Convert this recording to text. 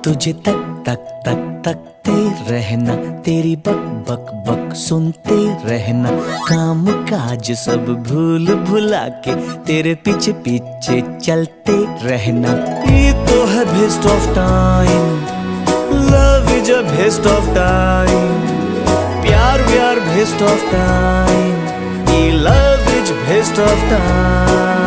तुझे तक तक तक तकते रहना, तेरी बक बक बक सुनते रहना, काम काज सब भूल भुला के तेरे पीछे पीछे चलते रहना। ये तो है best of time, love is a best of time, प्यार बेस्ट ऑफ टाइम, ये love is best of time.